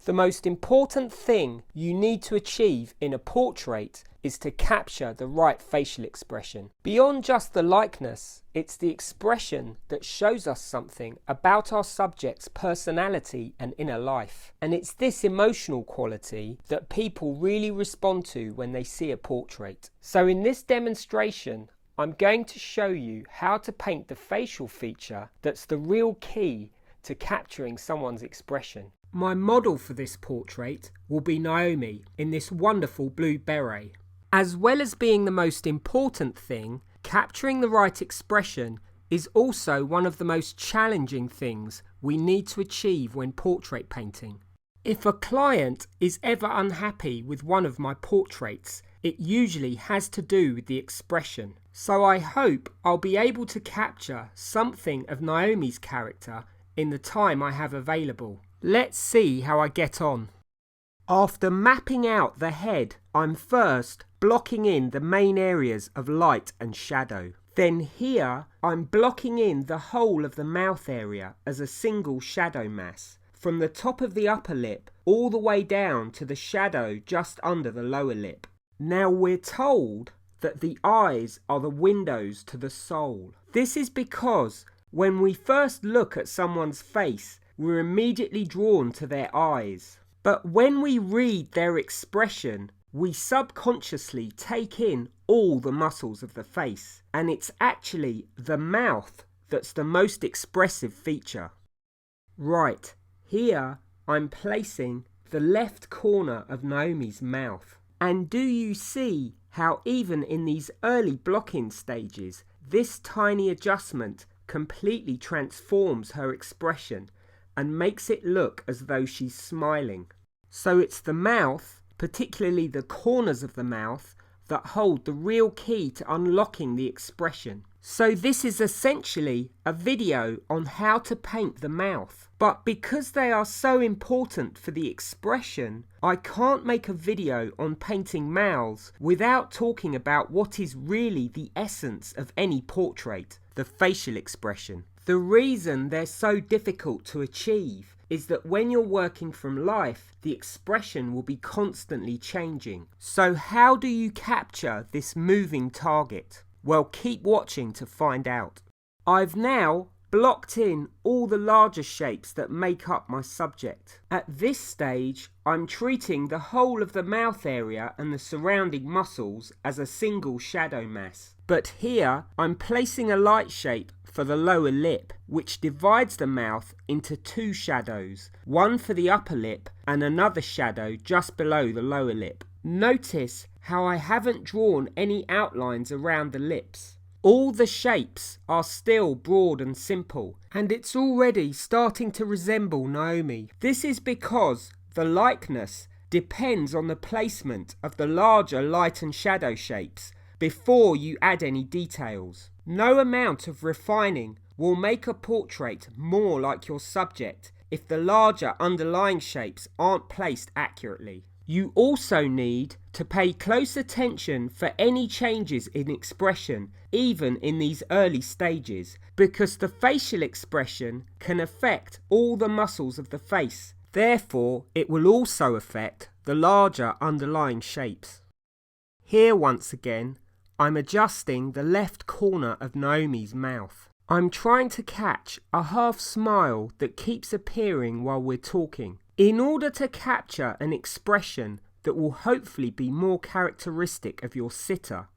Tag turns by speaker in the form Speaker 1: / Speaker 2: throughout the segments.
Speaker 1: The most important thing you need to achieve in a portrait is to capture the right facial expression. Beyond just the likeness, it's the expression that shows us something about our subject's personality and inner life. And it's this emotional quality that people really respond to when they see a portrait. So in this demonstration, I'm going to show you how to paint the facial feature that's the real key to capturing someone's expression. My model for this portrait will be Naomi in this wonderful blue beret. As well as being the most important thing, capturing the right expression is also one of the most challenging things we need to achieve when portrait painting. If a client is ever unhappy with one of my portraits, it usually has to do with the expression. So I hope I'll be able to capture something of Naomi's character in the time I have available. Let's see how I get on. After mapping out the head, I'm first blocking in the main areas of light and shadow. Then here, I'm blocking in the whole of the mouth area as a single shadow mass, from the top of the upper lip all the way down to the shadow just under the lower lip. Now we're told that the eyes are the windows to the soul. This is because when we first look at someone's face, we're immediately drawn to their eyes. But when we read their expression, we subconsciously take in all the muscles of the face, and it's actually the mouth that's the most expressive feature. Right, here I'm placing the left corner of Naomi's mouth. And do you see how even in these early blocking stages, this tiny adjustment completely transforms her expression and makes it look as though she's smiling. So it's the mouth, particularly the corners of the mouth, that hold the real key to unlocking the expression. So this is essentially a video on how to paint the mouth. But because they are so important for the expression, I can't make a video on painting mouths without talking about what is really the essence of any portrait, the facial expression. The reason they're so difficult to achieve is that when you're working from life, the expression will be constantly changing. So how do you capture this moving target? Well, keep watching to find out. I've now blocked in all the larger shapes that make up my subject. At this stage, I'm treating the whole of the mouth area and the surrounding muscles as a single shadow mass. But here, I'm placing a light shape for the lower lip, which divides the mouth into two shadows, one for the upper lip and another shadow just below the lower lip. Notice how I haven't drawn any outlines around the lips. All the shapes are still broad and simple, and it's already starting to resemble Naomi. This is because the likeness depends on the placement of the larger light and shadow shapes before you add any details. No amount of refining will make a portrait more like your subject if the larger underlying shapes aren't placed accurately. You also need to pay close attention for any changes in expression, even in these early stages, because the facial expression can affect all the muscles of the face. Therefore, it will also affect the larger underlying shapes. Here once again, I'm adjusting the left corner of Naomi's mouth. I'm trying to catch a half smile that keeps appearing while we're talking. In order to capture an expression that will hopefully be more characteristic of your sitter,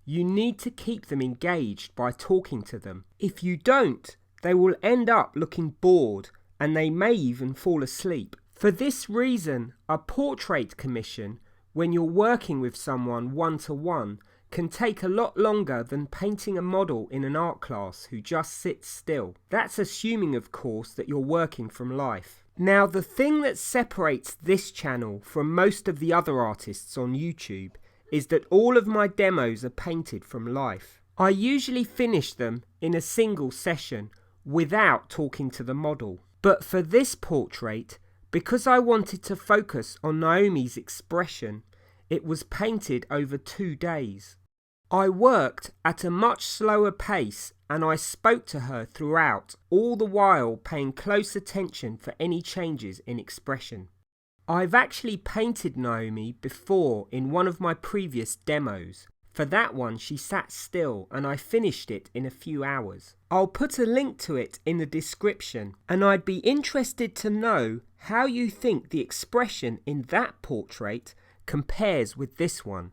Speaker 1: you need to keep them engaged by talking to them. If you don't, they will end up looking bored and they may even fall asleep. For this reason, a portrait commission, when you're working with someone one-to-one, can take a lot longer than painting a model in an art class who just sits still. That's assuming, of course, that you're working from life. Now, the thing that separates this channel from most of the other artists on YouTube is that all of my demos are painted from life. I usually finish them in a single session without talking to the model. But for this portrait, because I wanted to focus on Naomi's expression, it was painted over 2 days. I worked at a much slower pace and I spoke to her throughout, all the while paying close attention for any changes in expression. I've actually painted Naomi before in one of my previous demos. For that one, she sat still and I finished it in a few hours. I'll put a link to it in the description, and I'd be interested to know how you think the expression in that portrait compares with this one.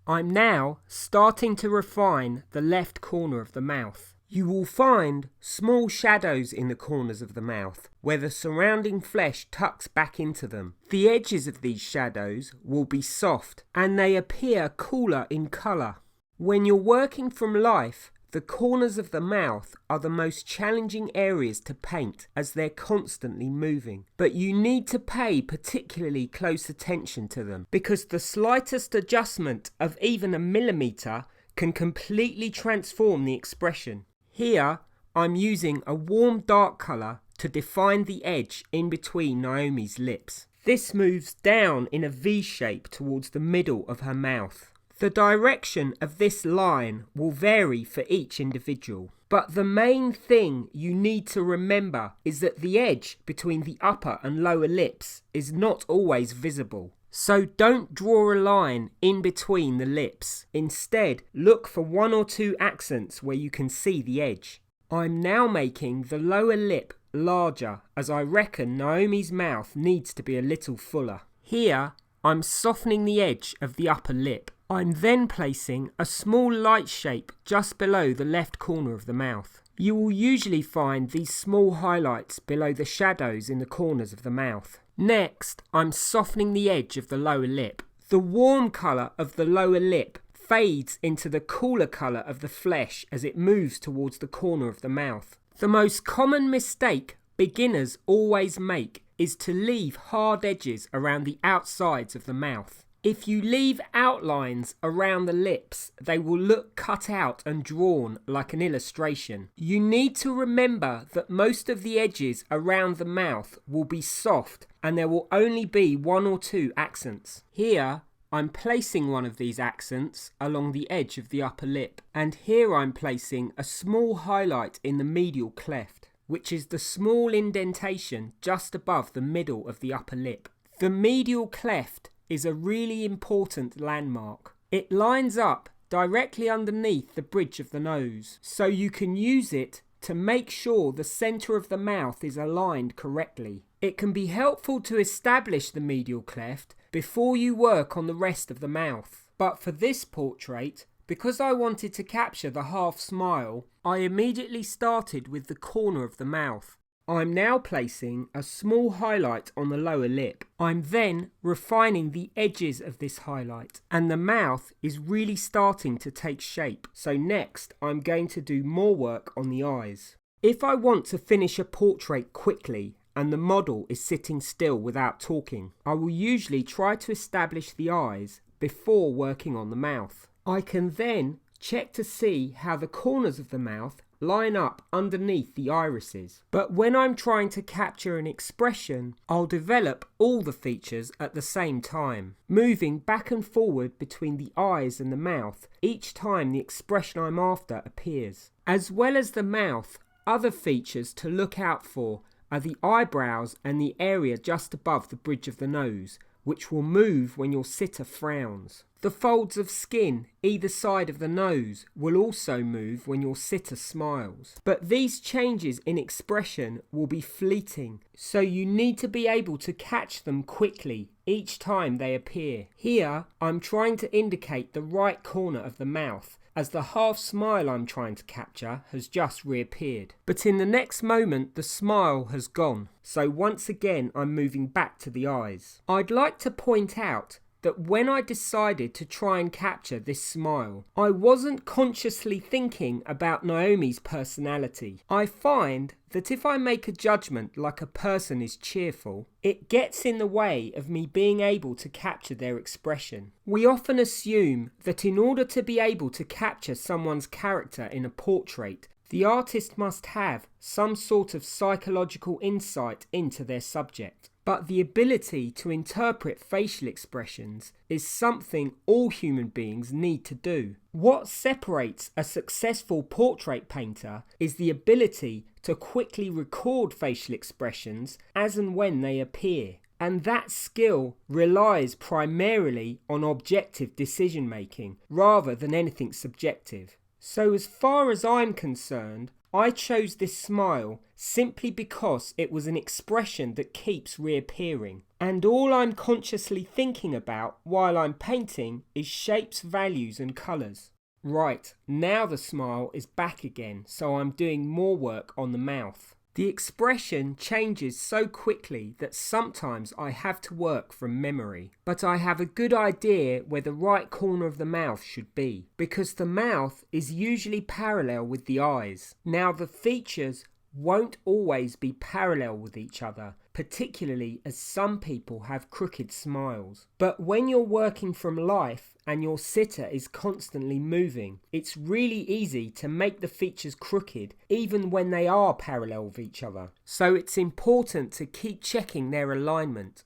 Speaker 1: I'm now starting to refine the left corner of the mouth. You will find small shadows in the corners of the mouth where the surrounding flesh tucks back into them. The edges of these shadows will be soft and they appear cooler in colour. When you're working from life, the corners of the mouth are the most challenging areas to paint as they're constantly moving. But you need to pay particularly close attention to them because the slightest adjustment of even a millimetre can completely transform the expression. Here, I'm using a warm dark colour to define the edge in between Naomi's lips. This moves down in a V shape towards the middle of her mouth. The direction of this line will vary for each individual, but the main thing you need to remember is that the edge between the upper and lower lips is not always visible. So don't draw a line in between the lips. Instead, look for one or two accents where you can see the edge. I'm now making the lower lip larger as I reckon Naomi's mouth needs to be a little fuller. Here, I'm softening the edge of the upper lip. I'm then placing a small light shape just below the left corner of the mouth. You will usually find these small highlights below the shadows in the corners of the mouth. Next, I'm softening the edge of the lower lip. The warm colour of the lower lip fades into the cooler colour of the flesh as it moves towards the corner of the mouth. The most common mistake beginners always make is to leave hard edges around the outsides of the mouth. If you leave outlines around the lips, they will look cut out and drawn like an illustration. You need to remember that most of the edges around the mouth will be soft and there will only be one or two accents. Here, I'm placing one of these accents along the edge of the upper lip, and here I'm placing a small highlight in the medial cleft, which is the small indentation just above the middle of the upper lip. The medial cleft is a really important landmark. It lines up directly underneath the bridge of the nose, so you can use it to make sure the centre of the mouth is aligned correctly. It can be helpful to establish the medial cleft before you work on the rest of the mouth. But for this portrait, because I wanted to capture the half smile, I immediately started with the corner of the mouth. I'm now placing a small highlight on the lower lip. I'm then refining the edges of this highlight, and the mouth is really starting to take shape. So next, I'm going to do more work on the eyes. If I want to finish a portrait quickly and the model is sitting still without talking, I will usually try to establish the eyes before working on the mouth. I can then check to see how the corners of the mouth line up underneath the irises. But when I'm trying to capture an expression, I'll develop all the features at the same time, moving back and forward between the eyes and the mouth each time the expression I'm after appears. As well as the mouth, other features to look out for are the eyebrows and the area just above the bridge of the nose, which will move when your sitter frowns. The folds of skin either side of the nose will also move when your sitter smiles. But these changes in expression will be fleeting, so you need to be able to catch them quickly each time they appear. Here, I'm trying to indicate the right corner of the mouth, as the half smile I'm trying to capture has just reappeared. But in the next moment, the smile has gone. So once again, I'm moving back to the eyes. I'd like to point out that when I decided to try and capture this smile, I wasn't consciously thinking about Naomi's personality. I find that if I make a judgment like a person is cheerful, it gets in the way of me being able to capture their expression. We often assume that in order to be able to capture someone's character in a portrait, the artist must have some sort of psychological insight into their subject. But the ability to interpret facial expressions is something all human beings need to do. What separates a successful portrait painter is the ability to quickly record facial expressions as and when they appear. And that skill relies primarily on objective decision making rather than anything subjective. So as far as I'm concerned, I chose this smile simply because it was an expression that keeps reappearing. And all I'm consciously thinking about while I'm painting is shapes, values and colours. Right, now the smile is back again, so I'm doing more work on the mouth. The expression changes so quickly that sometimes I have to work from memory, but I have a good idea where the right corner of the mouth should be, because the mouth is usually parallel with the eyes. Now the features won't always be parallel with each other, particularly as some people have crooked smiles. But when you're working from life and your sitter is constantly moving, it's really easy to make the features crooked even when they are parallel with each other. So it's important to keep checking their alignment.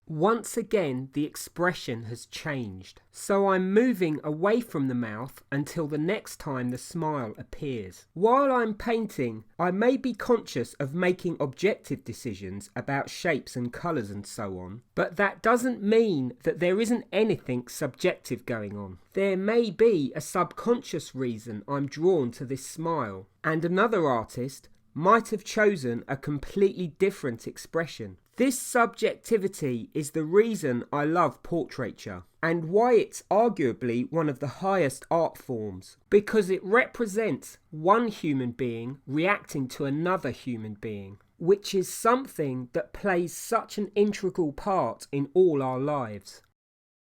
Speaker 1: Once again, the expression has changed, so I'm moving away from the mouth until the next time the smile appears. While I'm painting, I may be conscious of making objective decisions about shapes and colours and so on, but that doesn't mean that there isn't anything subjective going on. There may be a subconscious reason I'm drawn to this smile, and another artist might have chosen a completely different expression. This subjectivity is the reason I love portraiture and why it's arguably one of the highest art forms, because it represents one human being reacting to another human being, which is something that plays such an integral part in all our lives.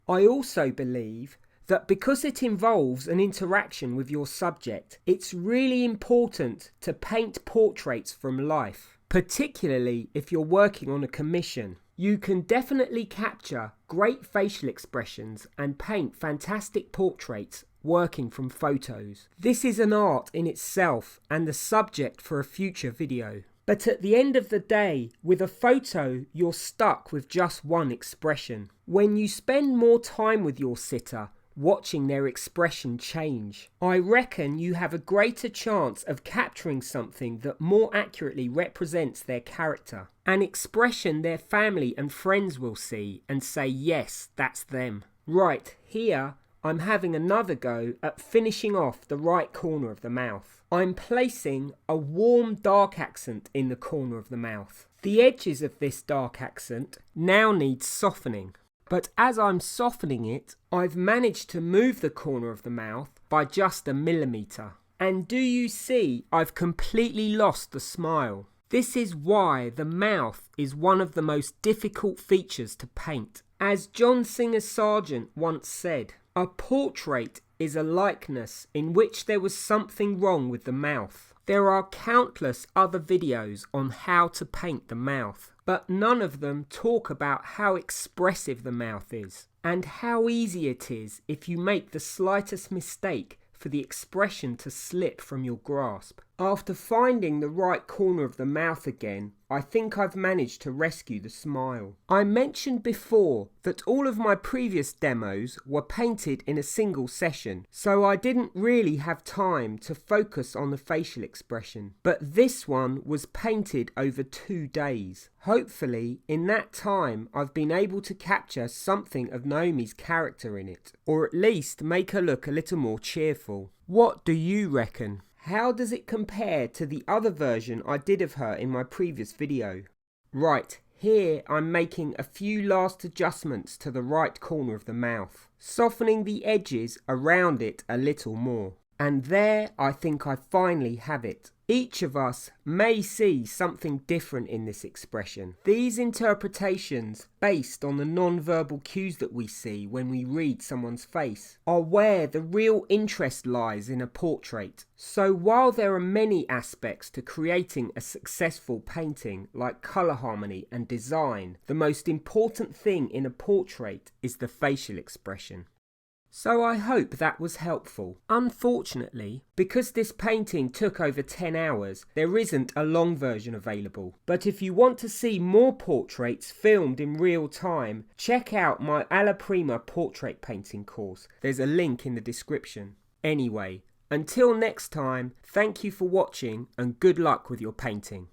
Speaker 1: I also believe that because it involves an interaction with your subject, it's really important to paint portraits from life, particularly if you're working on a commission. You can definitely capture great facial expressions and paint fantastic portraits working from photos. This is an art in itself and the subject for a future video. But at the end of the day, with a photo, you're stuck with just one expression. When you spend more time with your sitter, watching their expression change, I reckon you have a greater chance of capturing something that more accurately represents their character, an expression their family and friends will see and say, yes, that's them. Right, here I'm having another go at finishing off the right corner of the mouth. I'm placing a warm dark accent in the corner of the mouth. The edges of this dark accent now need softening. But as I'm softening it, I've managed to move the corner of the mouth by just a millimetre. And do you see I've completely lost the smile? This is why the mouth is one of the most difficult features to paint. As John Singer Sargent once said, a portrait is a likeness in which there was something wrong with the mouth. There are countless other videos on how to paint the mouth, but none of them talk about how expressive the mouth is and how easy it is if you make the slightest mistake for the expression to slip from your grasp. After finding the right corner of the mouth again, I think I've managed to rescue the smile. I mentioned before that all of my previous demos were painted in a single session, so I didn't really have time to focus on the facial expression. But this one was painted over 2 days. Hopefully, in that time, I've been able to capture something of Naomi's character in it, or at least make her look a little more cheerful. What do you reckon? How does it compare to the other version I did of her in my previous video? Right, here I'm making a few last adjustments to the right corner of the mouth, softening the edges around it a little more. And there I think I finally have it. Each of us may see something different in this expression. These interpretations, based on the non-verbal cues that we see when we read someone's face, are where the real interest lies in a portrait. So while there are many aspects to creating a successful painting, like colour harmony and design, the most important thing in a portrait is the facial expression. So I hope that was helpful. Unfortunately, because this painting took over 10 hours, there isn't a long version available. But if you want to see more portraits filmed in real time, check out my Alla Prima portrait painting course. There's a link in the description. Anyway, until next time, thank you for watching and good luck with your painting.